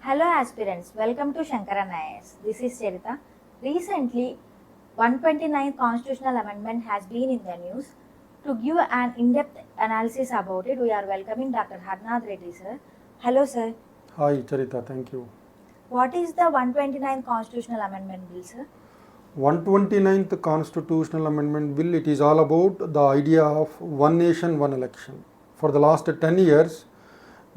Hello aspirants, welcome to Shankaran IAS. This is Charita. Recently, 129th constitutional amendment has been in the news. To give an in-depth analysis about it, we are welcoming Dr. Harnath Reddy sir. Hello sir. Hi Charita, thank you. What is the 129th constitutional amendment bill sir? 129th Constitutional Amendment Bill, it is all about the idea of one nation, one election. For the last 10 years,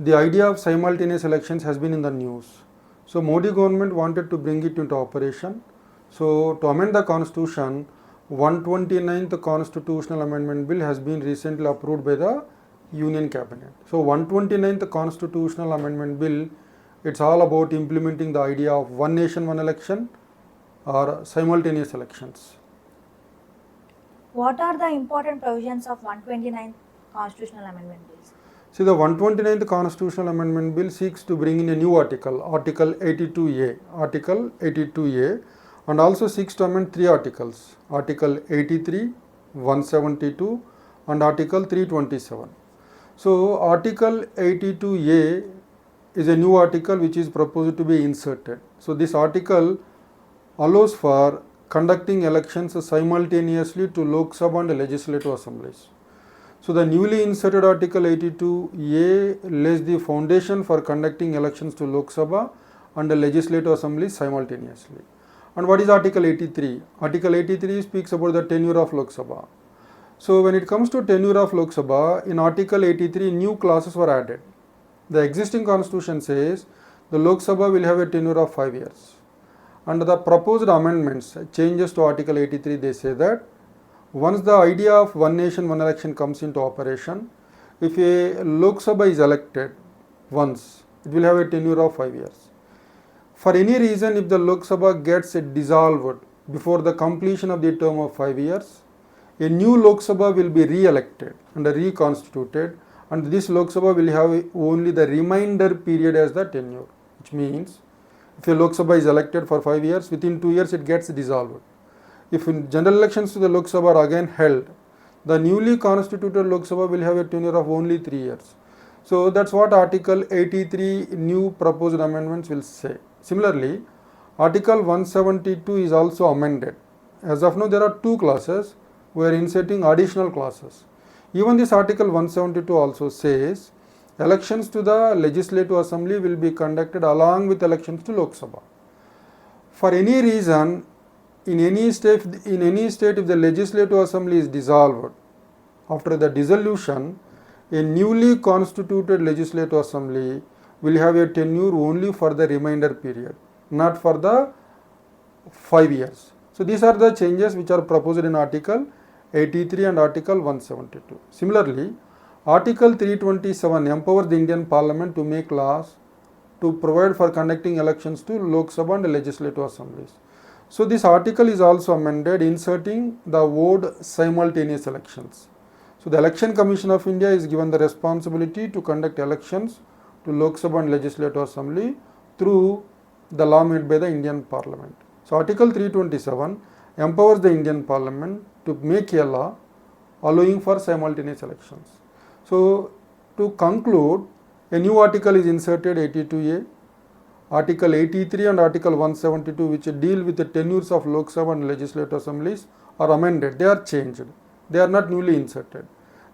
the idea of simultaneous elections has been in the news. So Modi government wanted to bring it into operation. So to amend the constitution, 129th Constitutional Amendment Bill has been recently approved by the Union Cabinet. So 129th Constitutional Amendment Bill, it's all about implementing the idea of one nation, one election or simultaneous elections. What are the important provisions of 129th constitutional amendment bills? See, the 129th Constitutional Amendment Bill seeks to bring in a new article, Article 82A, and also seeks to amend three articles, Article 83, 172, and Article 327. So, Article 82A is a new article which is proposed to be inserted. So, this article allows for conducting elections simultaneously to Lok Sabha and Legislative Assemblies. So the newly inserted Article 82A lays the foundation for conducting elections to Lok Sabha and the Legislative Assemblies simultaneously. And what is Article 83? Article 83 speaks about the tenure of Lok Sabha. So when it comes to tenure of Lok Sabha, in Article 83 new clauses were added. The existing constitution says the Lok Sabha will have a tenure of 5 years. Under the proposed amendments, changes to Article 83, they say that once the idea of one nation, one election comes into operation, if a Lok Sabha is elected once, it will have a tenure of 5 years. For any reason, if the Lok Sabha gets dissolved before the completion of the term of 5 years, a new Lok Sabha will be re-elected and reconstituted, and this Lok Sabha will have only the remainder period as the tenure, which means if a Lok Sabha is elected for 5 years, within 2 years it gets dissolved. If in general elections to the Lok Sabha are again held, the newly constituted Lok Sabha will have a tenure of only 3 years. So that's what Article 83 new proposed amendments will say. Similarly, Article 172 is also amended. As of now, there are two clauses. We are inserting additional clauses. Even this Article 172 also says elections to the Legislative Assembly will be conducted along with elections to Lok Sabha. For any reason, in any state if the Legislative Assembly is dissolved, after the dissolution, a newly constituted Legislative Assembly will have a tenure only for the remainder period, not for the 5 years. So these are the changes which are proposed in Article 83 and Article 172. Similarly, Article 327 empowers the Indian Parliament to make laws to provide for conducting elections to Lok Sabha and Legislative Assemblies. So this article is also amended, inserting the word simultaneous elections. So the Election Commission of India is given the responsibility to conduct elections to Lok Sabha and Legislative Assembly through the law made by the Indian Parliament. So Article 327 empowers the Indian Parliament to make a law allowing for simultaneous elections. So to conclude, a new article is inserted, 82A. Article 83 and Article 172, which deal with the tenures of Lok Sabha and Legislative Assemblies, are amended. They are changed. They are not newly inserted.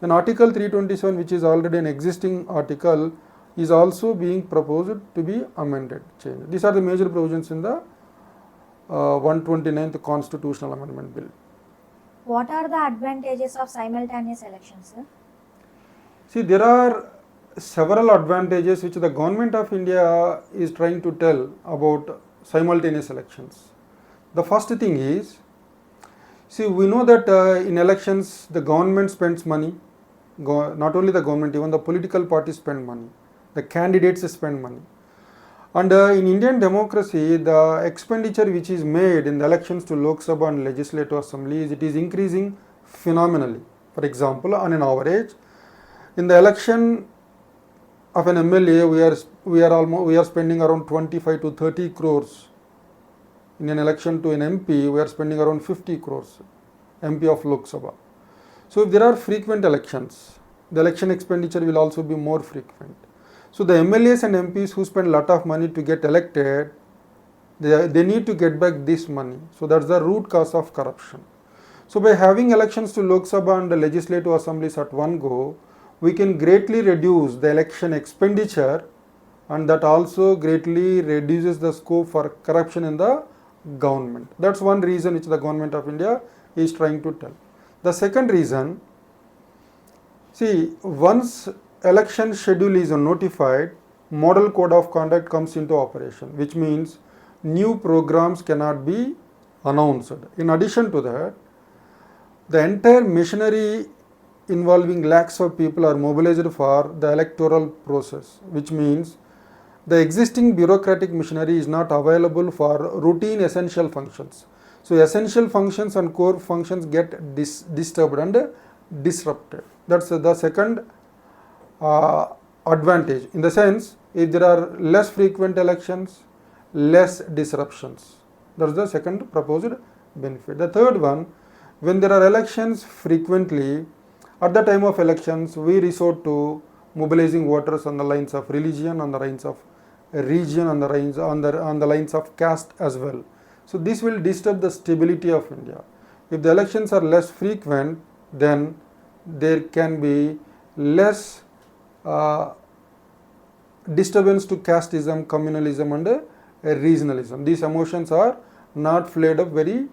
Then Article 327, which is already an existing article, is also being proposed to be amended, changed. These are the major provisions in the 129th Constitutional Amendment Bill. What are the advantages of simultaneous elections, sir? See, there are several advantages which the government of India is trying to tell about simultaneous elections. The first thing is, see, we know that in elections the government spends money, not only the government, even the political parties spend money, the candidates spend money. And in Indian democracy, the expenditure which is made in the elections to Lok Sabha and Legislative Assemblies, it is increasing phenomenally. For example, on an average, in the election of an MLA, we are spending around 25 to 30 crores. In an election to an MP, we are spending around 50 crores, MP of Lok Sabha. So if there are frequent elections, the election expenditure will also be more frequent. So the MLAs and MPs who spend a lot of money to get elected, they need to get back this money. So that's the root cause of corruption. So by having elections to Lok Sabha and the legislative assemblies at one go, we can greatly reduce the election expenditure, and that also greatly reduces the scope for corruption in the government. That's one reason which the government of India is trying to tell. The second reason, see, once election schedule is notified, model code of conduct comes into operation, which means new programs cannot be announced. In addition to that, the entire machinery involving lakhs of people are mobilized for the electoral process, which means the existing bureaucratic machinery is not available for routine essential functions. So essential functions and core functions get disturbed and disrupted. That's the second advantage. In the sense, if there are less frequent elections, less disruptions. That's the second proposed benefit. The third one, when there are elections frequently, at the time of elections, we resort to mobilizing voters on the lines of religion, on the lines of region, on the lines of caste as well. So this will disturb the stability of India. If the elections are less frequent, then there can be less disturbance to casteism, communalism and regionalism. These emotions are not flared up very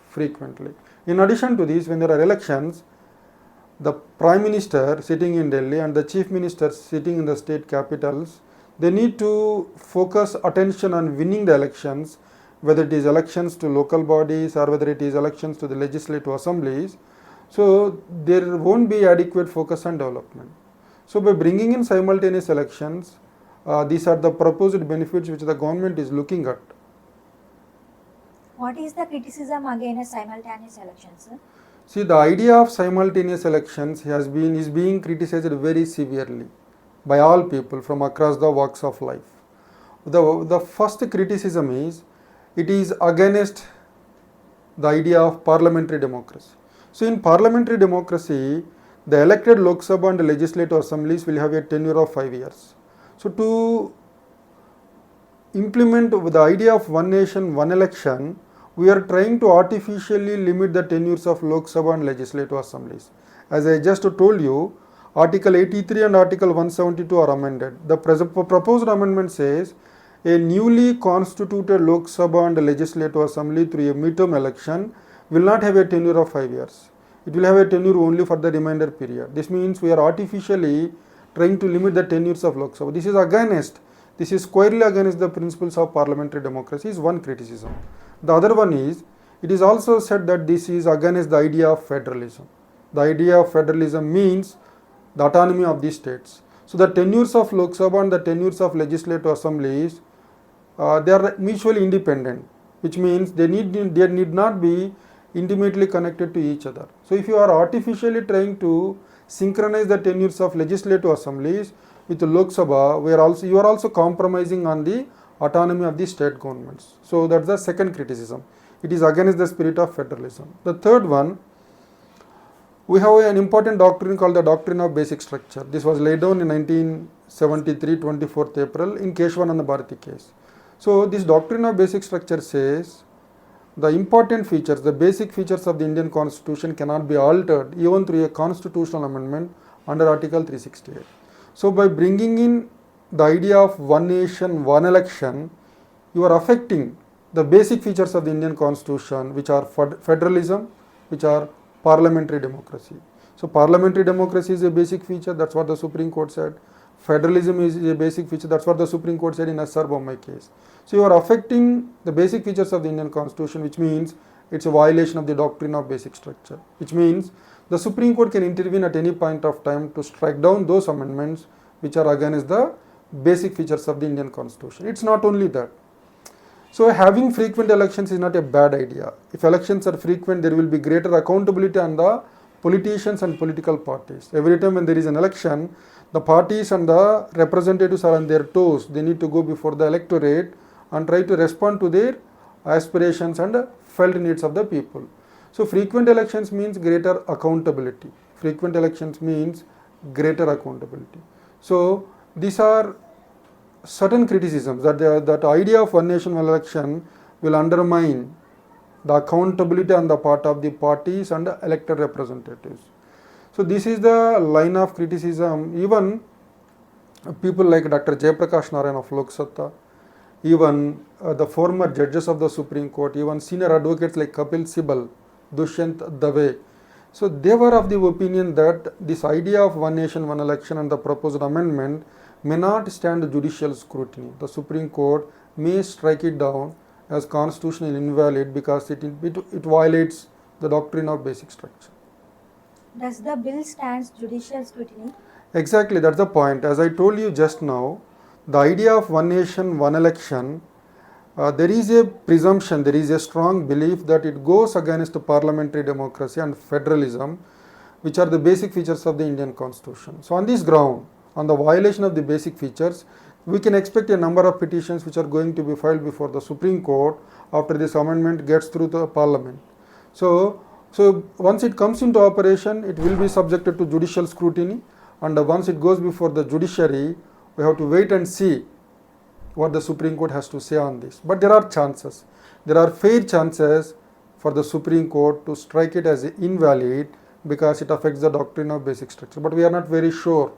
frequently. In addition to this, when there are elections, the Prime Minister sitting in Delhi and the Chief Minister sitting in the state capitals, they need to focus attention on winning the elections, whether it is elections to local bodies or whether it is elections to the legislative assemblies. So there won't be adequate focus on development. So by bringing in simultaneous elections, these are the proposed benefits which the government is looking at. What is the criticism against simultaneous elections, sir? See, the idea of simultaneous elections is being criticized very severely by all people from across the walks of life. The first criticism is, it is against the idea of parliamentary democracy. So in parliamentary democracy, the elected Lok Sabha and legislative assemblies will have a tenure of 5 years. So to implement the idea of one nation, one election, we are trying to artificially limit the tenures of Lok Sabha and legislative assemblies. As I just told you, Article 83 and Article 172 are amended. The proposed amendment says a newly constituted Lok Sabha and legislative assembly through a midterm election will not have a tenure of 5 years. It will have a tenure only for the remainder period. This means we are artificially trying to limit the tenures of Lok Sabha. This is squarely against the principles of parliamentary democracy, is one criticism. The other one is, it is also said that this is against the idea of federalism. The idea of federalism means the autonomy of the states. So the tenures of Lok Sabha and the tenures of legislative assemblies, they are mutually independent, which means they need not be intimately connected to each other. So if you are artificially trying to synchronize the tenures of legislative assemblies with the Lok Sabha, you are also compromising on the autonomy of the state governments. So that's the second criticism. It is against the spirit of federalism. The third one, we have an important doctrine called the doctrine of basic structure. This was laid down in 1973, 24th April in Keshwananda Bharati case. So this doctrine of basic structure says the important features, the basic features of the Indian Constitution cannot be altered even through a constitutional amendment under Article 368. So by bringing in the idea of one nation, one election, you are affecting the basic features of the Indian Constitution, which are federalism, which are parliamentary democracy. So parliamentary democracy is a basic feature, that's what the Supreme Court said. Federalism is a basic feature, that's what the Supreme Court said in SR Bommai case. So you are affecting the basic features of the Indian Constitution, which means it's a violation of the doctrine of basic structure, which means the Supreme Court can intervene at any point of time to strike down those amendments which are against the basic features of the Indian Constitution. It's not only that. So having frequent elections is not a bad idea. If elections are frequent, there will be greater accountability on the politicians and political parties. Every time when there is an election, the parties and the representatives are on their toes. They need to go before the electorate and try to respond to their aspirations and felt needs of the people. So frequent elections means greater accountability. Frequent elections means greater accountability. So these are certain criticisms that that idea of one nation one election will undermine the accountability on the part of the parties and the elected representatives. So this is the line of criticism. Even people like Dr. Jayaprakash Narayan of Lok Satta, even the former judges of the Supreme Court, even senior advocates like Kapil Sibal, Dushyant Dave. So they were of the opinion that this idea of one nation, one election and the proposed amendment may not stand judicial scrutiny. The Supreme Court may strike it down as constitutionally invalid because it violates the doctrine of basic structure. Does the bill stand judicial scrutiny? Exactly, that's the point. As I told you just now, the idea of one nation, one election, there is a presumption, there is a strong belief that it goes against parliamentary democracy and federalism, which are the basic features of the Indian Constitution. So on this ground, on the violation of the basic features, we can expect a number of petitions which are going to be filed before the Supreme Court after this amendment gets through the parliament. So once it comes into operation, it will be subjected to judicial scrutiny, and once it goes before the judiciary, we have to wait and see what the Supreme Court has to say on this. But there are chances, there are fair chances for the Supreme Court to strike it as invalid because it affects the doctrine of basic structure. But we are not very sure,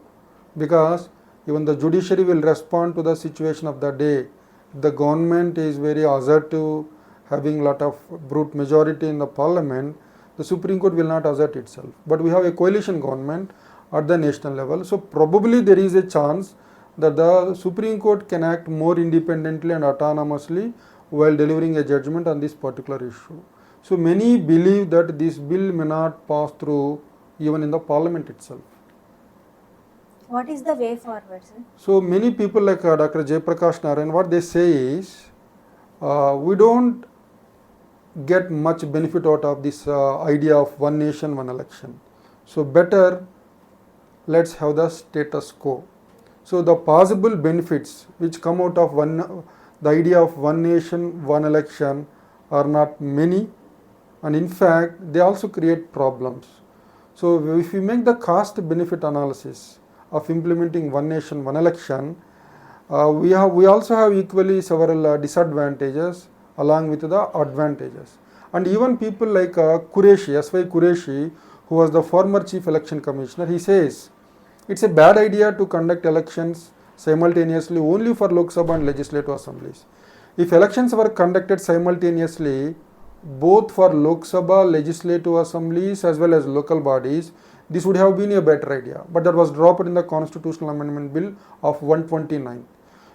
because even the judiciary will respond to the situation of the day. The government is very assertive, having a lot of brute majority in the parliament, the Supreme Court will not assert itself. But we have a coalition government at the national level, so probably there is a chance that the Supreme Court can act more independently and autonomously while delivering a judgment on this particular issue. So many believe that this bill may not pass through even in the parliament itself. What is the way forward, sir? So many people like Dr. Jayaprakash Narayan, what they say is, we don't get much benefit out of this idea of one nation, one election. So better let's have the status quo. So the possible benefits which come out of the idea of one nation, one election are not many, and in fact they also create problems. So if we make the cost benefit analysis of implementing one nation, one election, we also have equally several disadvantages along with the advantages. And even people like Qureshi, S.Y. Qureshi, who was the former Chief Election Commissioner, he says it's a bad idea to conduct elections simultaneously only for Lok Sabha and legislative assemblies. If elections were conducted simultaneously both for Lok Sabha, legislative assemblies as well as local bodies, this would have been a better idea. But that was dropped in the Constitutional Amendment Bill of 129.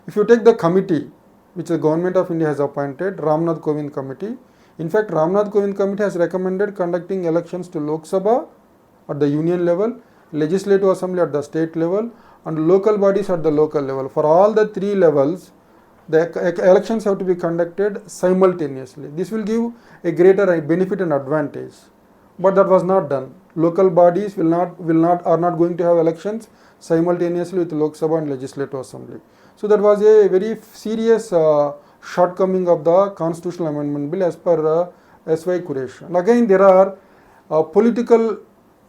If you take the committee which the Government of India has appointed, Ramnath Kovind Committee, in fact Ramnath Kovind Committee has recommended conducting elections to Lok Sabha at the union level, legislative assembly at the state level, and local bodies at the local level. For all the three levels, the elections have to be conducted simultaneously. This will give a greater benefit and advantage. But that was not done. Local bodies are not going to have elections simultaneously with Lok Sabha and legislative assembly. So that was a very serious shortcoming of the Constitutional Amendment Bill as per S.Y. Qureshi. And again, there are political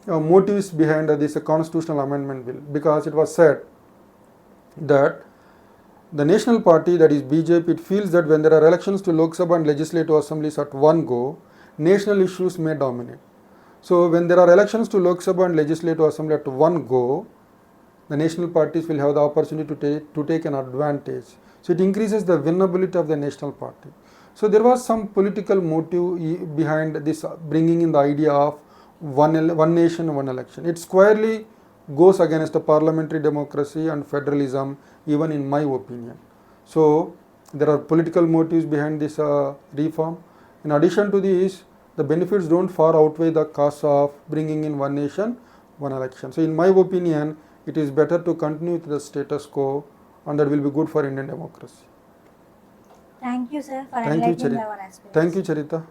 motives behind this Constitutional Amendment Bill, because it was said that the national party, that is BJP, it feels that when there are elections to Lok Sabha and legislative assemblies at one go, national issues may dominate. So when there are elections to Lok Sabha and legislative assembly at one go, the national parties will have the opportunity to take an advantage. So it increases the winnability of the national party. So there was some political motive behind this, bringing in the idea of one nation, one election. It squarely goes against the parliamentary democracy and federalism, even in my opinion. So there are political motives behind this reform. In addition to this, the benefits don't far outweigh the costs of bringing in one nation, one election. So in my opinion, it is better to continue with the status quo, and that will be good for Indian democracy. Thank you, sir, for Thank you, enlightening Charita. our aspirants. Thank you, Charita.